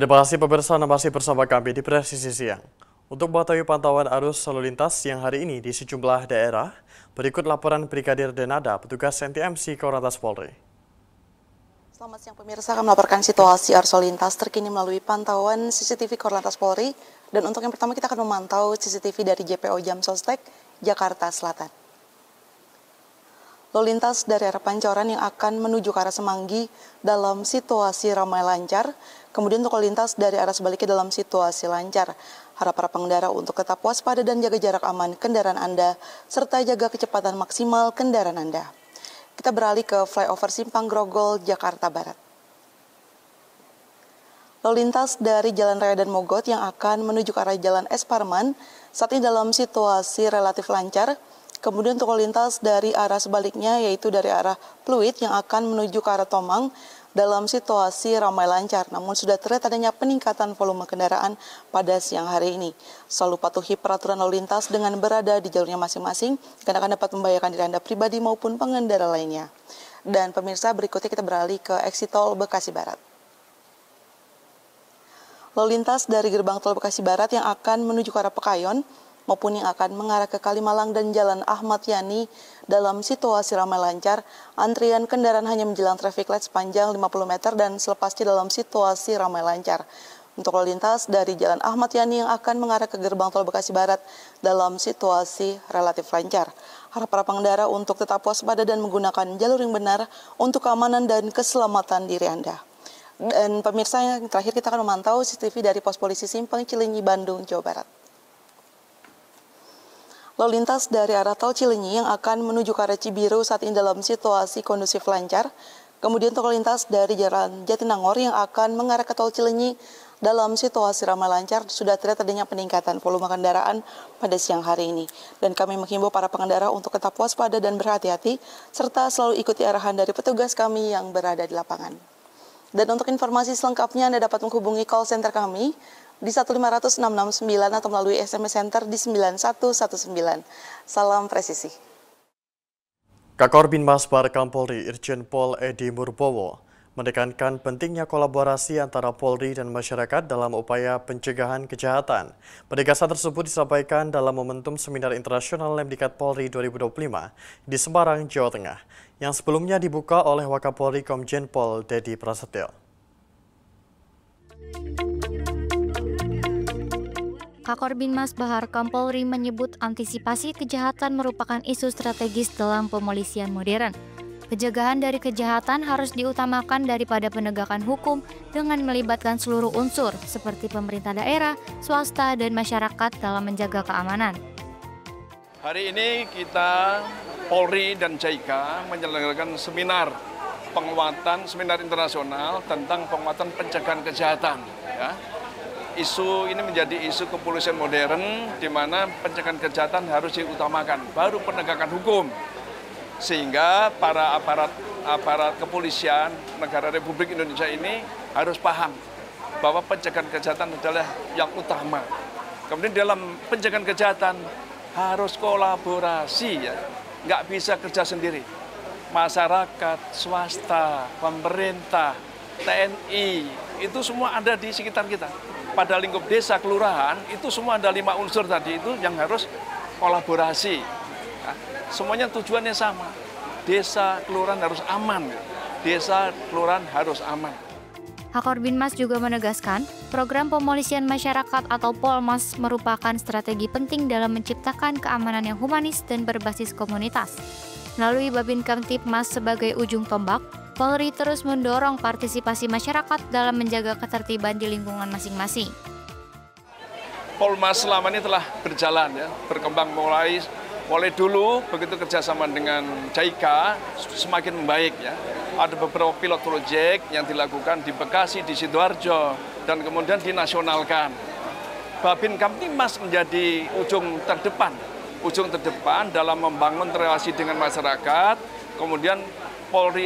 Terima kasih pemirsa, masih bersama kami di Presisi Siang. Untuk mengetahui pantauan arus lalu lintas yang hari ini di sejumlah daerah, berikut laporan Brigadir Denada, petugas NTMC Korlantas Polri. Selamat siang pemirsa, kami melaporkan situasi arus lalu lintas terkini melalui pantauan CCTV Korlantas Polri. Dan untuk yang pertama kita akan memantau CCTV dari JPO Jam Sostek, Jakarta Selatan. Lalu lintas dari arah Pancoran yang akan menuju ke arah Semanggi dalam situasi ramai lancar. Kemudian untuk lalu lintas dari arah sebaliknya dalam situasi lancar. Harap para pengendara untuk tetap waspada dan jaga jarak aman kendaraan Anda, serta jaga kecepatan maksimal kendaraan Anda. Kita beralih ke flyover Simpang Grogol, Jakarta Barat. Lalu lintas dari Jalan Raya dan Mogot yang akan menuju ke arah Jalan Es Parman, saat ini dalam situasi relatif lancar. Kemudian untuk lalu lintas dari arah sebaliknya, yaitu dari arah Pluit yang akan menuju ke arah Tomang, dalam situasi ramai lancar, namun sudah terlihat adanya peningkatan volume kendaraan pada siang hari ini. Selalu patuhi peraturan lalu lintas dengan berada di jalurnya masing-masing, karena akan dapat membahayakan diri Anda pribadi maupun pengendara lainnya. Dan pemirsa, berikutnya kita beralih ke exit tol Bekasi Barat. Lalu lintas dari gerbang tol Bekasi Barat yang akan menuju ke arah Pekayon, maupun yang akan mengarah ke Kalimalang dan Jalan Ahmad Yani dalam situasi ramai lancar. Antrian kendaraan hanya menjelang traffic light sepanjang 50 meter dan selepasnya dalam situasi ramai lancar. Untuk lalu lintas dari Jalan Ahmad Yani yang akan mengarah ke gerbang tol Bekasi Barat dalam situasi relatif lancar. Harap para pengendara untuk tetap waspada dan menggunakan jalur yang benar untuk keamanan dan keselamatan diri Anda. Dan pemirsa, yang terakhir kita akan memantau CCTV dari Pos Polisi Simpang Cilenyi, Bandung, Jawa Barat. Lalu lintas dari arah tol Cilenyi yang akan menuju ke arah Cibiru saat ini dalam situasi kondusif lancar. Kemudian untuk lalu lintas dari Jalan Jatinangor yang akan mengarah ke tol Cilenyi dalam situasi ramai lancar, sudah terlihat adanya peningkatan volume kendaraan pada siang hari ini. Dan kami menghimbau para pengendara untuk tetap waspada dan berhati-hati, serta selalu ikuti arahan dari petugas kami yang berada di lapangan. Dan untuk informasi selengkapnya Anda dapat menghubungi call center kami di 1500669 atau melalui SMS Center di 9119. Salam presisi. Kakor Binmas Barekam Polri Irjen Pol Edi Murbowo menekankan pentingnya kolaborasi antara Polri dan masyarakat dalam upaya pencegahan kejahatan. Penegasan tersebut disampaikan dalam momentum Seminar Internasional Lemdikat Polri 2025 di Semarang, Jawa Tengah, yang sebelumnya dibuka oleh Wakapolri Komjen Pol Dedi Prasetyo. Kakor Binmas Barekam Polri menyebut antisipasi kejahatan merupakan isu strategis dalam pemolisian modern. Pencegahan dari kejahatan harus diutamakan daripada penegakan hukum dengan melibatkan seluruh unsur seperti pemerintah daerah, swasta, dan masyarakat dalam menjaga keamanan. Hari ini kita Polri dan JIKA menyelenggarakan seminar seminar internasional tentang penguatan pencegahan kejahatan. Ya. Isu ini menjadi isu kepolisian modern di mana pencegahan kejahatan harus diutamakan, baru penegakan hukum. Sehingga para aparat kepolisian negara Republik Indonesia ini harus paham bahwa pencegahan kejahatan adalah yang utama. Kemudian dalam pencegahan kejahatan harus kolaborasi, ya, nggak bisa kerja sendiri. Masyarakat, swasta, pemerintah, TNI, itu semua ada di sekitar kita. Pada lingkup desa, kelurahan, itu semua ada 5 unsur tadi itu yang harus kolaborasi. Nah, semuanya tujuannya sama. Desa, kelurahan harus aman. Desa, kelurahan harus aman. Kakor Binmas juga menegaskan, program pemolisian masyarakat atau Polmas merupakan strategi penting dalam menciptakan keamanan yang humanis dan berbasis komunitas. Melalui Babin Kamtibmas sebagai ujung tombak, Polri terus mendorong partisipasi masyarakat dalam menjaga ketertiban di lingkungan masing-masing. Polmas selama ini telah berjalan, ya, berkembang mulai dulu begitu kerjasama dengan JIKA semakin membaik, ya. Ada beberapa pilot project yang dilakukan di Bekasi, di Sidoarjo, dan kemudian dinasionalkan. Babin Kamtibmas menjadi ujung terdepan dalam membangun relasi dengan masyarakat. Kemudian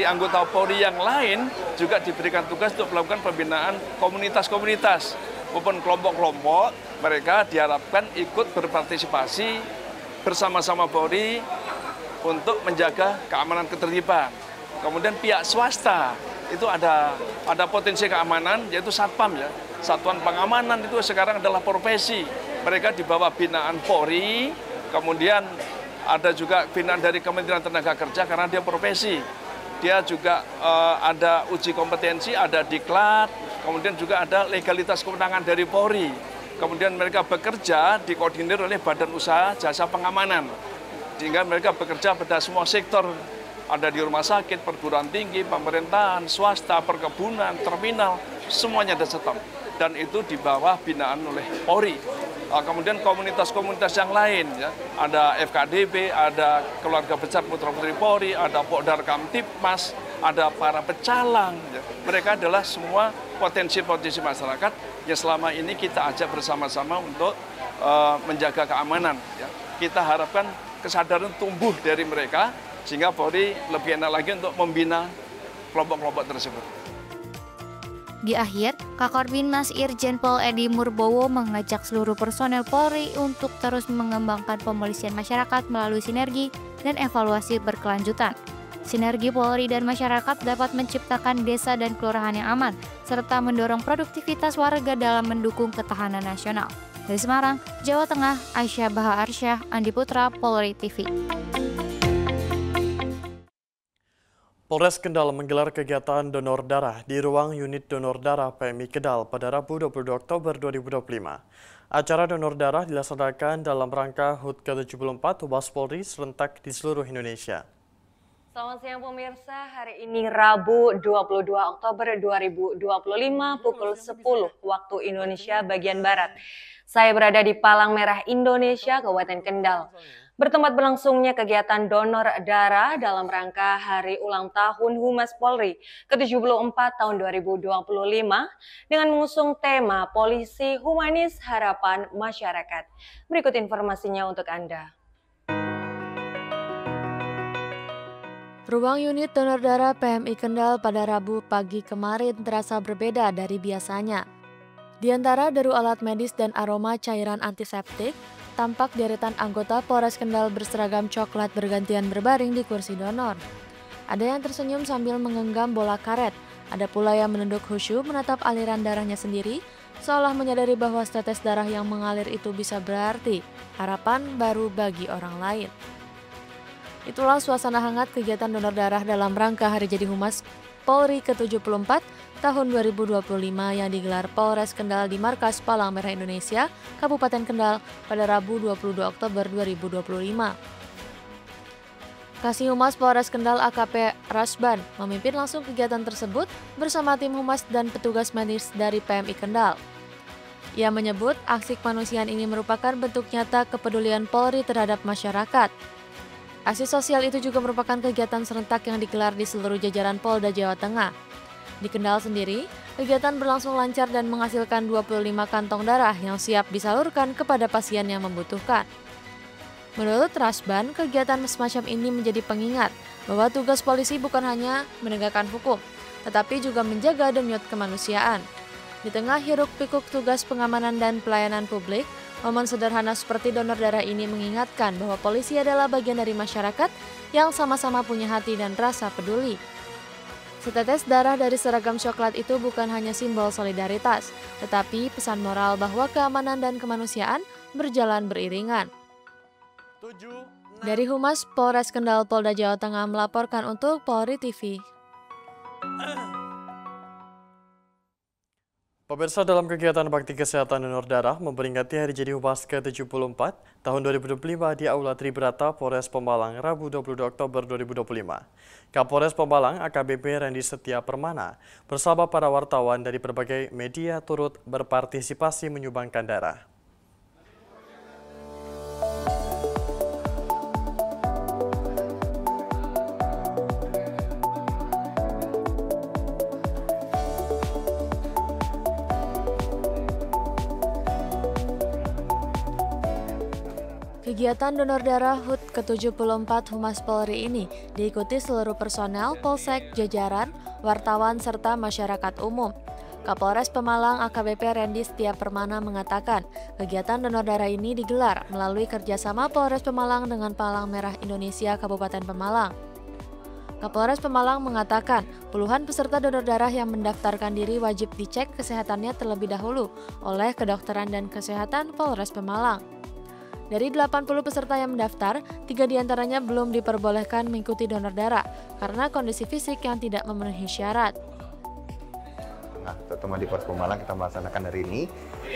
anggota Polri yang lain juga diberikan tugas untuk melakukan pembinaan komunitas-komunitas maupun kelompok-kelompok. Mereka diharapkan ikut berpartisipasi bersama-sama Polri untuk menjaga keamanan ketertiban. Kemudian pihak swasta itu ada potensi keamanan, yaitu Satpam, ya. satuan pengamanan itu sekarang adalah profesi. Mereka di bawah binaan Polri, kemudian ada juga binaan dari Kementerian Tenaga Kerja karena dia profesi. Dia juga ada uji kompetensi, ada diklat, kemudian juga ada legalitas kewenangan dari Polri. Kemudian mereka bekerja dikoordinir oleh Badan Usaha Jasa Pengamanan. Sehingga mereka bekerja pada semua sektor. Ada di rumah sakit, perguruan tinggi, pemerintahan, swasta, perkebunan, terminal, semuanya ada tetap. Dan itu di bawah binaan oleh Polri. Kemudian komunitas-komunitas yang lain, ya, ada FKDB, ada Keluarga Besar Putra Putri Polri, ada Pokdar Kamtipmas, ada para pecalang. Ya. Mereka adalah semua potensi-potensi masyarakat yang selama ini kita ajak bersama-sama untuk menjaga keamanan. Ya. Kita harapkan kesadaran tumbuh dari mereka, sehingga Polri lebih enak lagi untuk membina kelompok-kelompok tersebut. Di akhir, Kakorbinmas Irjen Pol Edi Murbowo mengajak seluruh personel Polri untuk terus mengembangkan pemolisian masyarakat melalui sinergi dan evaluasi berkelanjutan. Sinergi Polri dan masyarakat dapat menciptakan desa dan kelurahan yang aman, serta mendorong produktivitas warga dalam mendukung ketahanan nasional. Dari Semarang, Jawa Tengah, Aisyah Baha Arsyah, Andi Putra, Polri TV. Polres Kendal menggelar kegiatan donor darah di ruang unit donor darah PMI Kendal pada Rabu 22 Oktober 2025. Acara donor darah dilaksanakan dalam rangka HUT ke-74 Humas Polri serentak di seluruh Indonesia. Selamat siang pemirsa, hari ini Rabu 22 Oktober 2025 pukul 10 waktu Indonesia bagian Barat. Saya berada di Palang Merah Indonesia, Kabupaten Kendal. Bertempat berlangsungnya kegiatan donor darah dalam rangka Hari Ulang Tahun Humas Polri ke-74 tahun 2025 dengan mengusung tema Polisi Humanis Harapan Masyarakat. Berikut informasinya untuk Anda. Ruang unit donor darah PMI Kendal pada Rabu pagi kemarin terasa berbeda dari biasanya. Di antara deru alat medis dan aroma cairan antiseptik, tampak deretan anggota Polres Kendal berseragam coklat bergantian berbaring di kursi donor. Ada yang tersenyum sambil menggenggam bola karet, ada pula yang menunduk khusyuk menatap aliran darahnya sendiri, seolah menyadari bahwa tetes darah yang mengalir itu bisa berarti harapan baru bagi orang lain. Itulah suasana hangat kegiatan donor darah dalam rangka Hari Jadi Humas Polri ke-74 tahun 2025 yang digelar Polres Kendal di Markas Palang Merah Indonesia, Kabupaten Kendal pada Rabu 22 Oktober 2025. Kasih Humas Polres Kendal AKP Rasban memimpin langsung kegiatan tersebut bersama tim Humas dan petugas medis dari PMI Kendal. Ia menyebut aksi kemanusiaan ini merupakan bentuk nyata kepedulian Polri terhadap masyarakat. Aksi sosial itu juga merupakan kegiatan serentak yang digelar di seluruh jajaran Polda Jawa Tengah. Di Kendal sendiri, kegiatan berlangsung lancar dan menghasilkan 25 kantong darah yang siap disalurkan kepada pasien yang membutuhkan. Menurut Rasban, kegiatan semacam ini menjadi pengingat bahwa tugas polisi bukan hanya menegakkan hukum, tetapi juga menjaga denyut kemanusiaan. Di tengah hiruk-pikuk tugas pengamanan dan pelayanan publik, momen sederhana seperti donor darah ini mengingatkan bahwa polisi adalah bagian dari masyarakat yang sama-sama punya hati dan rasa peduli. Setetes darah dari seragam coklat itu bukan hanya simbol solidaritas, tetapi pesan moral bahwa keamanan dan kemanusiaan berjalan beriringan. Dari Humas Polres Kendal Polda Jawa Tengah melaporkan untuk Polri TV. Pemirsa, dalam kegiatan bakti kesehatan donor darah memperingati Hari Jadi Humas ke-74 tahun 2025 di Aula Tribrata Polres Pemalang Rabu 22 Oktober 2025. Kapolres Pemalang AKBP Randy Setia Permana bersama para wartawan dari berbagai media turut berpartisipasi menyumbangkan darah. Kegiatan donor darah HUT ke-74 Humas Polri ini diikuti seluruh personel, polsek, jajaran, wartawan, serta masyarakat umum. Kapolres Pemalang AKBP Randy Setia Permana mengatakan kegiatan donor darah ini digelar melalui kerjasama Polres Pemalang dengan Palang Merah Indonesia Kabupaten Pemalang. Kapolres Pemalang mengatakan puluhan peserta donor darah yang mendaftarkan diri wajib dicek kesehatannya terlebih dahulu oleh Kedokteran dan Kesehatan Polres Pemalang. Dari 80 peserta yang mendaftar, 3 diantaranya belum diperbolehkan mengikuti donor darah karena kondisi fisik yang tidak memenuhi syarat. Nah, terutama di Polres Pemalang kita melaksanakan hari ini.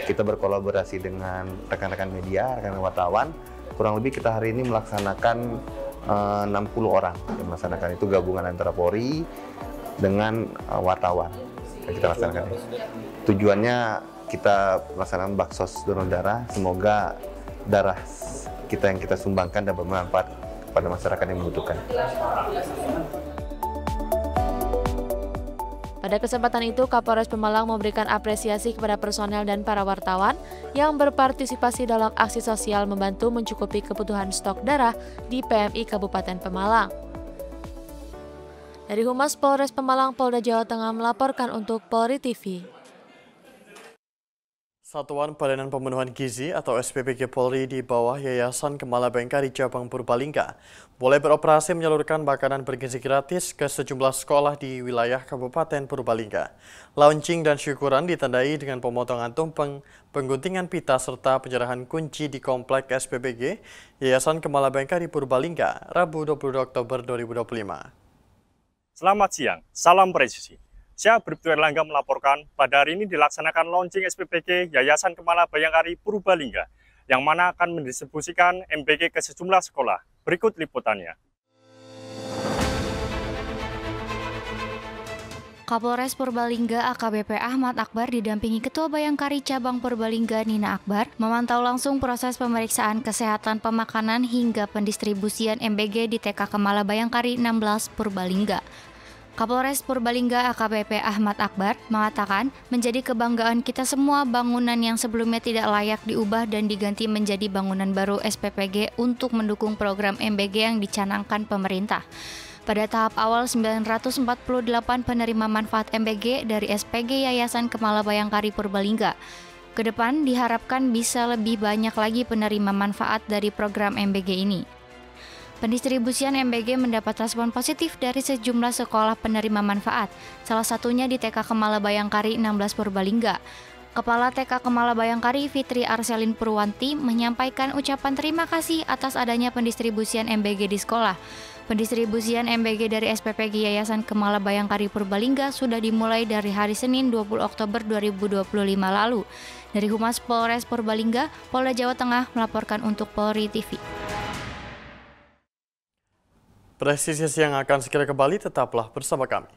Kita berkolaborasi dengan rekan-rekan media, rekan wartawan. Kurang lebih kita hari ini melaksanakan 60 orang yang melaksanakan, itu gabungan antara Polri dengan wartawan yang kita laksanakan. Tujuannya kita melaksanakan baksos donor darah, semoga darah kita yang kita sumbangkan dapat bermanfaat kepada masyarakat yang membutuhkan. Pada kesempatan itu, Kapolres Pemalang memberikan apresiasi kepada personel dan para wartawan yang berpartisipasi dalam aksi sosial membantu mencukupi kebutuhan stok darah di PMI Kabupaten Pemalang. Dari Humas Polres Pemalang, Polda Jawa Tengah melaporkan untuk Polri TV. Satuan Pelayanan Pemenuhan Gizi atau SPBG Polri di bawah Yayasan Kemala Bayangkari Cabang Purbalingga mulai beroperasi menyalurkan makanan bergizi gratis ke sejumlah sekolah di wilayah Kabupaten Purbalingga. Launching dan syukuran ditandai dengan pemotongan tumpeng, pengguntingan pita serta penyerahan kunci di Komplek SPBG Yayasan Kemala Bayangkari Purbalingga, Rabu 22 Oktober 2025. Selamat siang, salam presisi. Saya Bribtu Erlangga melaporkan pada hari ini dilaksanakan launching SPBG Yayasan Kemala Bayangkari Purbalingga yang mana akan mendistribusikan MBG ke sejumlah sekolah. Berikut liputannya. Kapolres Purbalingga AKBP Ahmad Akbar didampingi Ketua Bayangkari Cabang Purbalingga Nina Akbar memantau langsung proses pemeriksaan kesehatan pemakanan hingga pendistribusian MBG di TK Kemala Bayangkari 16 Purbalingga. Kapolres Purbalingga AKBP Ahmad Akbar mengatakan menjadi kebanggaan kita semua bangunan yang sebelumnya tidak layak diubah dan diganti menjadi bangunan baru SPPG untuk mendukung program MBG yang dicanangkan pemerintah. Pada tahap awal 948 penerima manfaat MBG dari SPG Yayasan Kemala Bayangkari Purbalingga. Kedepan diharapkan bisa lebih banyak lagi penerima manfaat dari program MBG ini. Pendistribusian MBG mendapat respon positif dari sejumlah sekolah penerima manfaat, salah satunya di TK Kemala Bayangkari 16 Purbalingga. Kepala TK Kemala Bayangkari Fitri Arselin Purwanti menyampaikan ucapan terima kasih atas adanya pendistribusian MBG di sekolah. Pendistribusian MBG dari SPPG Yayasan Kemala Bayangkari Purbalingga sudah dimulai dari hari Senin 20 Oktober 2025 lalu. Dari Humas Polres Purbalingga, Polda Jawa Tengah melaporkan untuk Polri TV. Presisi yang akan segera kembali, tetaplah bersama kami.